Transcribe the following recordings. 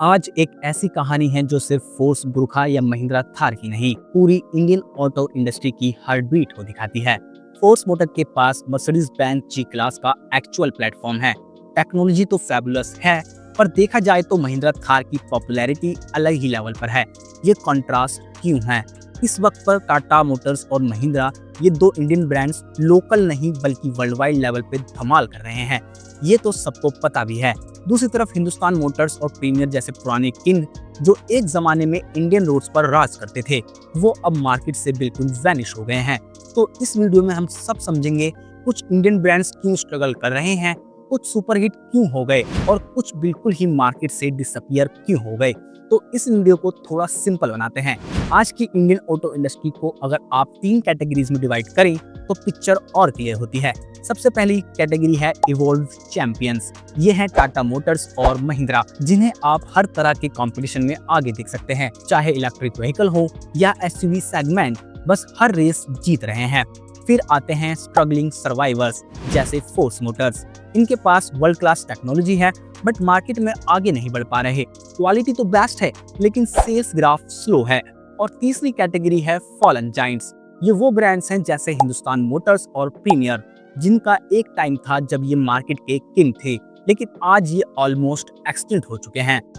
आज एक ऐसी कहानी है जो सिर्फ फोर्स बुरखा या महिंद्रा थार की नहीं, पूरी इंडियन ऑटो इंडस्ट्री की हार्ट बीट को दिखाती है। फोर्स मोटर के पास मर्सिडीज बेंज जी क्लास का एक्चुअल प्लेटफॉर्म है। टेक्नोलॉजी तो फैबुलस है, पर देखा जाए तो महिंद्रा थार की पॉपुलैरिटी अलग ही लेवल पर है। ये कॉन्ट्रास्ट क्यों है? इस वक्त पर टाटा मोटर्स और महिंद्रा, ये दो इंडियन ब्रांड्स लोकल नहीं बल्कि वर्ल्ड वाइड लेवल पे धमाल कर रहे हैं। ये तो सबको पता भी है। दूसरी तरफ हिंदुस्तान मोटर्स और प्रीमियर जैसे पुराने किंग, जो एक जमाने में इंडियन रोड्स पर राज करते थे, वो अब मार्केट से बिल्कुल वैनिश हो गए हैं। तो इस वीडियो में हम सब समझेंगे कुछ इंडियन ब्रांड्स क्यों स्ट्रगल कर रहे हैं, कुछ सुपरहिट क्यों हो गए और कुछ बिल्कुल ही मार्केट से डिसअपियर क्यों हो गए। तो इस वीडियो को थोड़ा सिंपल बनाते हैं। आज की इंडियन ऑटो इंडस्ट्री को अगर आप 3 कैटेगरीज में डिवाइड करें तो पिक्चर और क्लियर होती है। सबसे पहली कैटेगरी है इवॉल्व चैंपियंस। ये हैं टाटा मोटर्स और महिंद्रा, जिन्हें आप हर तरह के कंपटीशन में आगे देख सकते हैं, चाहे इलेक्ट्रिक व्हीकल हो या एसयूवी सेगमेंट, बस हर रेस जीत रहे हैं। फिर आते हैं स्ट्रगलिंग सर्वाइवर्स जैसे फोर्स मोटर्स। इनके पास वर्ल्ड क्लास टेक्नोलॉजी है, बट मार्केट में आगे नहीं बढ़ पा रहे। क्वालिटी तो बेस्ट है, लेकिन सेल्स ग्राफ स्लो है। और तीसरी कैटेगरी है फॉलन जाइंट्स। ये वो ब्रांड्स हैं जैसे हिंदुस्तान मोटर्स और प्रीमियर, जिनका एक टाइम था जब ये मार्केट के किंग थे, लेकिन आज ये ऑलमोस्ट एक्सटिंक्ट हो चुके हैं।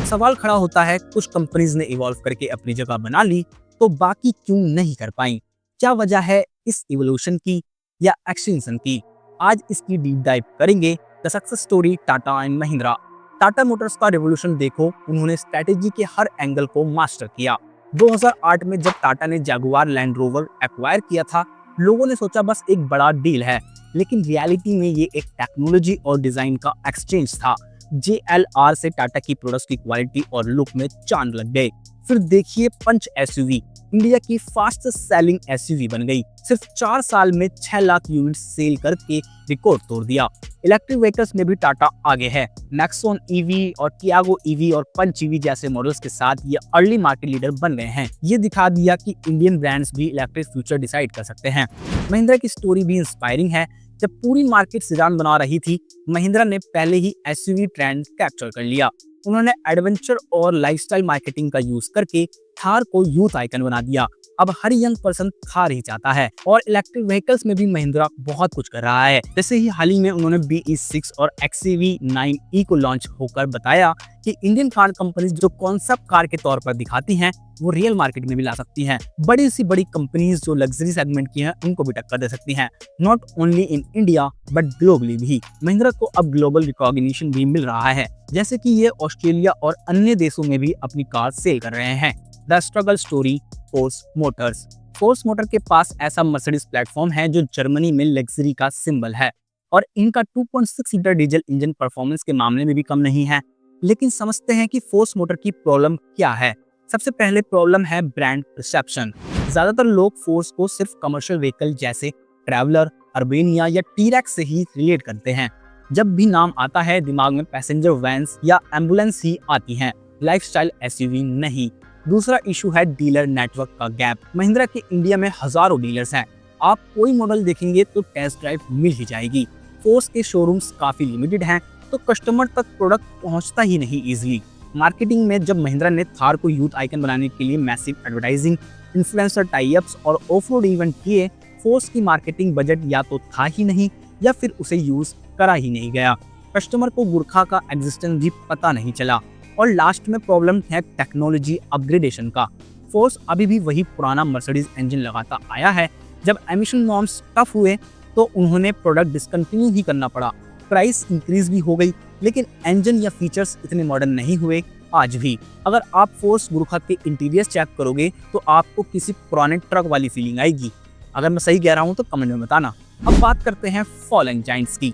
सवाल खड़ा होता है, कुछ कंपनीज ने इवॉल्व करके अपनी जगह बना ली, तो बाकी क्यों नहीं कर पाई? क्या वजह है इस इवोल्यूशन की या एक्सटेंशन की? आज इसकी डीप डाइव करेंगे। The success story Tata and Mahindra. Tata Motors का रिवोल्यूशन देखो, उन्होंने स्ट्रेटेजी के हर एंगल को मास्टर किया। 2008 में जब टाटा ने जगुआर लैंड रोवर एक्वायर किया था, लोगों ने सोचा बस एक बड़ा डील है, लेकिन रियलिटी में ये एक टेक्नोलॉजी और डिजाइन का एक्सचेंज था। JLR से टाटा की प्रोडक्ट्स की क्वालिटी और लुक में चांद लग गए। फिर देखिए पंच एसयूवी, इंडिया की फास्टेस्ट सेलिंग एसयूवी बन गई। सिर्फ 4 साल में 6 लाख यूनिट सेल करके रिकॉर्ड तोड़ दिया। इलेक्ट्रिक व्हीकल्स में भी टाटा आगे है। नेक्सॉन ईवी और टियागो ईवी और पंच ईवी जैसे मॉडल्स के साथ ये अर्ली मार्केट लीडर बन गए हैं। ये दिखा दिया कि इंडियन ब्रांड्स भी इलेक्ट्रिक फ्यूचर डिसाइड कर सकते हैं। महिंद्रा की स्टोरी भी इंस्पायरिंग है। जब पूरी मार्केट सेडान बना रही थी, महिंद्रा ने पहले ही एसयूवी ट्रेंड कैप्चर कर लिया। उन्होंने एडवेंचर और लाइफस्टाइल मार्केटिंग का यूज करके थार को यूथ आइकन बना दिया। अब हर यंग पर्सन थार ही चाहता है। और इलेक्ट्रिक व्हीकल्स में भी महिंद्रा बहुत कुछ कर रहा है। जैसे ही हाल ही में उन्होंने BE6 और XCV9E को लॉन्च होकर बताया कि इंडियन कार कंपनीज जो कॉन्सेप्ट कार के तौर पर दिखाती हैं, वो रियल मार्केट में भी ला सकती हैं। बड़ी सी बड़ी कंपनीज जो लग्जरी सेगमेंट की हैं, उनको भी टक्कर दे सकती हैं। Not only in India but globally भी। महिंद्रा को अब ग्लोबल रिकॉग्निशन भी मिल रहा है, जैसे कि ये ऑस्ट्रेलिया और अन्य देशों में भी अपनी कार सेल कर रहे हैं। The struggle story force Motors. Force motor के पास ऐसा मर्सिडीज प्लेटफॉर्म है जो जर्मनी में लग्जरी का सिंबल है, और इनका 2.6 लीटर डीजल इंजन परफॉर्मेंस के मामले में भी कम नहीं है। लेकिन समझते हैं कि फोर्स मोटर की प्रॉब्लम क्या है। सबसे पहले प्रॉब्लम है ब्रांड परसेप्शन। ज्यादातर लोग फोर्स को सिर्फ कमर्शियल व्हीकल जैसे ट्रैवलर, अर्बेनिया या टी-रेक्स से ही रिलेट करते हैं। जब भी नाम आता है, दिमाग में पैसेंजर वैन्स या एम्बुलेंस ही आती हैं, लाइफस्टाइल एसयूवी नहीं। दूसरा इशू है डीलर नेटवर्क का गैप। महिंद्रा के इंडिया में हजारों डीलर्स हैं। आप कोई मॉडल देखेंगे तो टेस्ट ड्राइव मिल ही जाएगी। फोर्स के शोरूम्स काफी लिमिटेड हैं, तो कस्टमर तक प्रोडक्ट पहुंचता ही नहीं इजीली। मार्केटिंग में जब महिंद्रा ने थार को यूथ आइकन बनाने के लिए मैसिव एडवर्टाइजिंग, इन्फ्लुएंसर टाई-अप्स और ऑफ रोड इवेंट किए, फोर्स की मार्केटिंग बजट या तो था ही नहीं या फिर उसे यूज करा ही नहीं गया। कस्टमर को बुरखा का एग्जिस्टेंस भी पता नहीं चला। और लास्ट में प्रॉब्लम है टेक्नोलॉजी अपग्रेडेशन का। फोर्स अभी भी वही पुराना मर्सिडीज इंजन लगाता आया है। जब एमिशन नॉर्म्स टफ हुए तो उन्होंने प्रोडक्ट डिसकंटिन्यू ही करना पड़ा। प्राइस इंक्रीज भी हो गई, लेकिन इंजन या फीचर्स इतने मॉडर्न नहीं हुए। आज भी अगर आप फोर्स बुरखा के इंटीरियर चेक करोगे तो आपको किसी पुराने ट्रक वाली फीलिंग आएगी। अगर मैं सही कह रहा हूँ तो कमेंट में बताना। अब बात करते हैं फॉलन जाइंट्स की,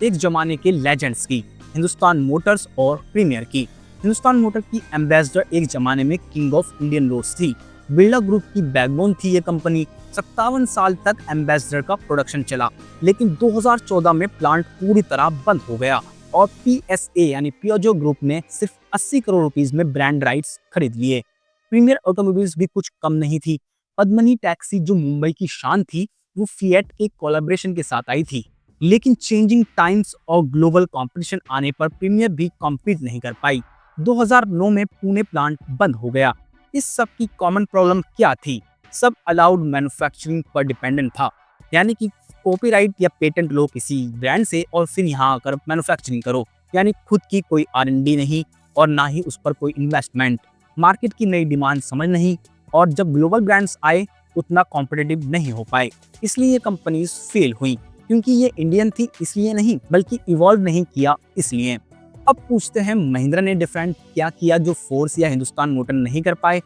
एक जमाने के लेजेंड्स की, हिंदुस्तान मोटर्स और प्रीमियर की। हिंदुस्तान मोटर की एम्बेसडर एक जमाने में किंग ऑफ इंडियन रोड्स थी। बिरला ग्रुप की बैकबोन थी ये कंपनी। 57 साल तक एम्बेसडर का प्रोडक्शन चला, लेकिन 2014 में प्लांट पूरी तरह बंद हो गया और PSA यानी पियाजो ग्रुप ने सिर्फ 80 करोड़ रुपीस में ब्रांड राइट्स खरीद लिए। प्रीमियर ऑटोमोबाइल्स भी कुछ कम नहीं थी। पद्मनी टैक्सी जो मुंबई की शान थी, वो फिएट के कोलैबोरेशन के साथ आई थी। लेकिन चेंजिंग टाइम्स और ग्लोबल कंपटीशन आने पर प्रीमियर भी कॉम्पीट नहीं कर पाई। 2009 में पुणे प्लांट बंद हो गया। इस सब की कॉमन प्रॉब्लम क्या थी? सब अलाउड मैन्युफैक्चरिंग पर डिपेंडेंट था, यानी कि कॉपीराइट या पेटेंट लो किसी ब्रांड से और फिर यहाँ आकर मैन्युफैक्चरिंग करो, यानी खुद की कोई R&D नहीं और ना ही उस पर कोई इन्वेस्टमेंट। मार्केट की नई डिमांड समझ नहीं, और जब ग्लोबल ब्रांड्स आए उतना कॉम्पिटिटिव नहीं हो पाए, इसलिए ये कंपनीज फेल हुई। क्योंकि ये इंडियन थी इसलिए नहीं, बल्कि इवॉल्व नहीं किया इसलिए। अब पूछते हैं, महिंद्रा ने डिफरेंट क्या किया जो फोर्स या हिंदुस्तान मोटर नहीं कर पाए?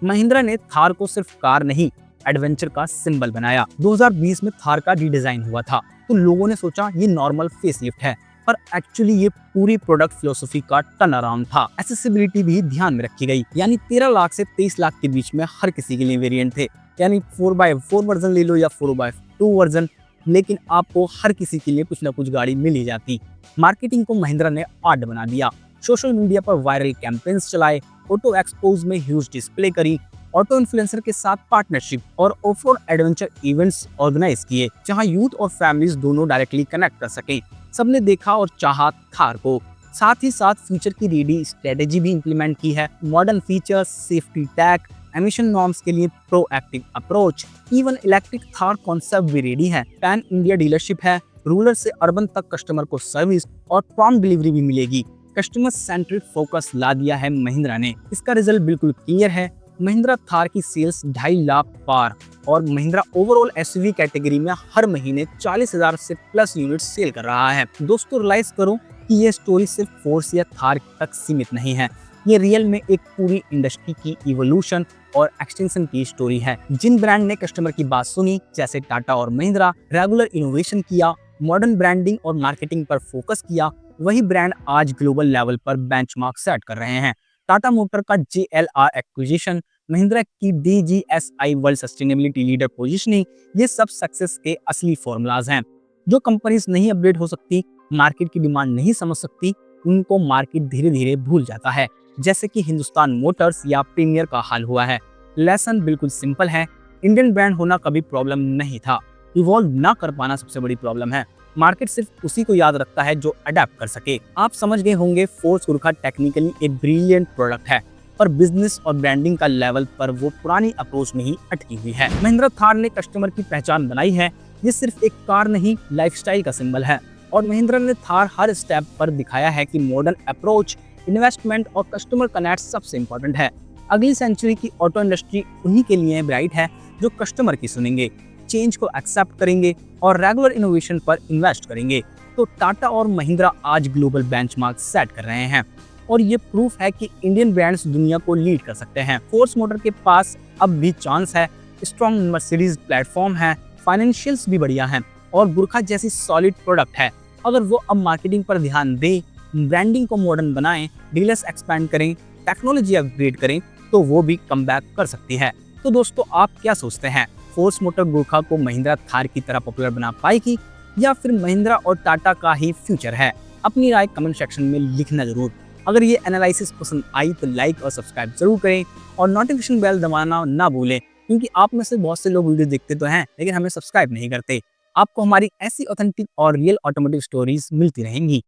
महिंद्रा ने थार को सिर्फ कार नहीं, एडवेंचर का सिंबल बनाया। 2020 में थार का रीडिजाइन हुआ था, तो लोगों ने सोचा ये नॉर्मल फेसलिफ्ट है, पर एक्चुअली ये पूरी प्रोडक्ट फिलोसफी का टर्न अराउंड था। एक्सेसिबिलिटी भी ध्यान में रखी गई, यानी 13 लाख से 23 लाख के बीच में हर किसी के लिए वेरिएंट थे, यानी 4x4 वर्जन ले लो या 4x2 वर्जन, लेकिन आपको हर किसी के लिए कुछ ना कुछ गाड़ी मिल ही जाती। मार्केटिंग को महिंद्रा ने आर्ट बना दिया, सोशल मीडिया पर वायरल कैंपेन्स चलाए, ऑटो एक्सपोज में ह्यूज डिस्प्ले करी, ऑटो इन्फ्लुएंसर के साथ पार्टनरशिप और off road adventure events organise किए, जहां यूथ और फैमिलीज दोनों डायरेक्टली कनेक्ट कर सके। सबने देखा और चाहा थार को। साथ ही साथ फ्यूचर की रेडी स्ट्रेटेजी भी इंप्लीमेंट की है। Modern features, safety tag, emission norms के लिए proactive approach, even electric Thar concept भी रेडी है। पैन इंडिया डीलरशिप है, रूरल से अर्बन तक कस्टमर को सर्विस और प्रॉम्प्ट डिलीवरी भी मिलेगी। कस्टमर सेंट्रिक फोकस ला दिया है महिंद्रा ने। इसका रिजल्ट बिल्कुल क्लियर है। महिंद्रा थार की सेल्स 2.5 लाख पार, और महिंद्रा ओवरऑल एसयूवी कैटेगरी में हर महीने 40,000 से प्लस यूनिट सेल कर रहा है। दोस्तों, रियलाइज करो कि ये स्टोरी सिर्फ फोर्स या थार तक सीमित नहीं है, ये रियल में एक पूरी इंडस्ट्री की इवोल्यूशन और एक्सटेंशन की स्टोरी है। जिन ब्रांड ने कस्टमर की बात सुनी, जैसे टाटा और महिंद्रा, रेगुलर इनोवेशन किया, मॉडर्न ब्रांडिंग और मार्केटिंग पर फोकस किया, वही ब्रांड आज ग्लोबल लेवल पर बेंचमार्क सेट कर रहे हैं। टाटा मोटर का JLR एक्विजिशन, महिंद्रा की DGSI world sustainability leader positioning, ये सब सक्सेस के असली फॉर्मूलाज हैं। जो कंपनीज नहीं अपडेट हो सकती, मार्केट की डिमांड नहीं समझ सकती, उनको मार्केट धीरे धीरे भूल जाता है, जैसे कि हिंदुस्तान मोटर्स या प्रीमियर का हाल हुआ है। लेसन बिल्कुल सिंपल है, इंडियन ब्रांड होना कभी प्रॉब्लम नहीं था, इवॉल्व ना कर पाना सबसे बड़ी प्रॉब्लम है। मार्केट सिर्फ उसी को याद रखता है जो अडेप्ट कर सके। आप समझ गए होंगे, फोर्स गुरखा टेक्निकली एक ब्रिलियंट प्रोडक्ट है, पर बिजनेस और ब्रांडिंग का लेवल पर वो पुरानी अप्रोच में ही अटकी हुई है। महिंद्रा थार ने कस्टमर की पहचान बनाई है। ये सिर्फ एक कार नहीं, लाइफस्टाइल का सिंबल है, और महिंद्रा ने थार हर स्टेप पर दिखाया है कि मॉडर्न अप्रोच, इन्वेस्टमेंट और कस्टमर कनेक्ट सबसे इंपॉर्टेंट है। अगली सेंचुरी की ऑटो इंडस्ट्री उन्हीं के लिए ब्राइट है जो कस्टमर की सुनेंगे, चेंज को एक्सेप्ट करेंगे और रेगुलर इनोवेशन पर इन्वेस्ट करेंगे। तो टाटा और महिंद्रा आज ग्लोबल बेंचमार्क सेट कर रहे हैं, और ये प्रूफ है कि इंडियन ब्रांड्स दुनिया को लीड कर सकते हैं। फोर्स मोटर के पास अब भी चांस है, स्ट्रॉन्ग मर्सिडीज प्लेटफॉर्म है, फाइनेंशियल्स भी बढ़िया हैं, और गुरखा जैसी सॉलिड प्रोडक्ट है। अगर वो अब मार्केटिंग पर ध्यान दे, ब्रांडिंग को मॉडर्न बनाएं, डीलर्स एक्सपैंड करें, टेक्नोलॉजी अपग्रेड करें, तो वो भी कमबैक कर सकती है। तो दोस्तों, आप क्या सोचते हैं, फोर्स मोटर गुरखा को महिंद्रा थार की तरह पॉपुलर बना पाएगी, या फिर महिंद्रा और टाटा का ही फ्यूचर है? अपनी राय कमेंट सेक्शन में लिखना जरूर। अगर ये एनालिसिस पसंद आई तो लाइक और सब्सक्राइब जरूर करें, और नोटिफिकेशन बेल दबाना ना भूलें, क्योंकि आप में से बहुत से लोग वीडियो देखते तो हैं लेकिन हमें सब्सक्राइब नहीं करते। आपको हमारी ऐसी ऑथेंटिक और रियल ऑटोमोटिव स्टोरीज मिलती रहेंगी।